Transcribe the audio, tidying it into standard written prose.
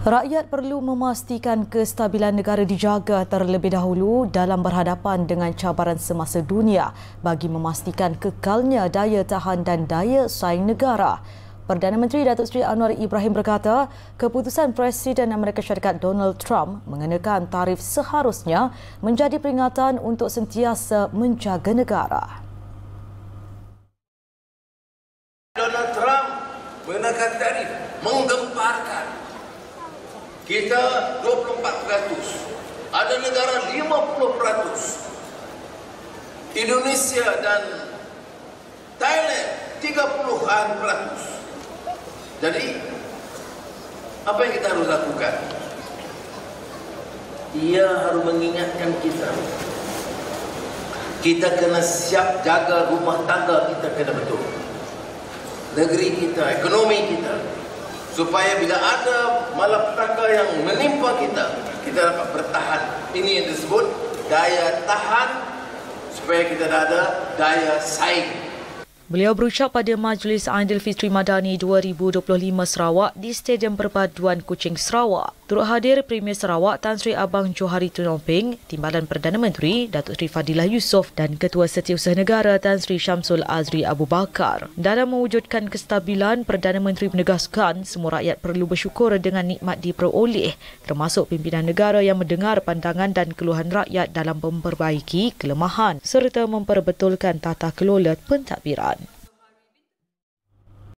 Rakyat perlu memastikan kestabilan negara dijaga terlebih dahulu dalam berhadapan dengan cabaran semasa dunia bagi memastikan kekalnya daya tahan dan daya saing negara. Perdana Menteri Datuk Seri Anwar Ibrahim berkata, keputusan Presiden Amerika Syarikat Donald Trump mengenakan tarif seharusnya menjadi peringatan untuk sentiasa menjaga negara. Donald Trump mengenakan tarif menggemparkan. Kita 24%, ada negara 50%. Indonesia dan Thailand 30%. Jadi, apa yang kita harus lakukan? Ia harus mengingatkan kita. Kita kena siap jaga rumah tangga kita kena betul. Negeri kita, ekonomi kita. Supaya bila ada malapetaka yang menimpa kita, kita dapat bertahan. Ini yang disebut daya tahan, supaya kita ada daya saing. Beliau berucap pada Majlis Aidilfitri Madani 2025 Sarawak di Stadium Perpaduan Kuching, Sarawak. Turut hadir Premier Sarawak Tan Sri Abang Johari Tun Omping, Timbalan Perdana Menteri Datuk Seri Fadilah Yusof dan Ketua Setiausaha Negara Tan Sri Syamsul Azri Abu Bakar. Dalam mewujudkan kestabilan, Perdana Menteri menegaskan semua rakyat perlu bersyukur dengan nikmat diperoleh, termasuk pimpinan negara yang mendengar pandangan dan keluhan rakyat dalam memperbaiki kelemahan serta memperbetulkan tata kelola pentadbiran.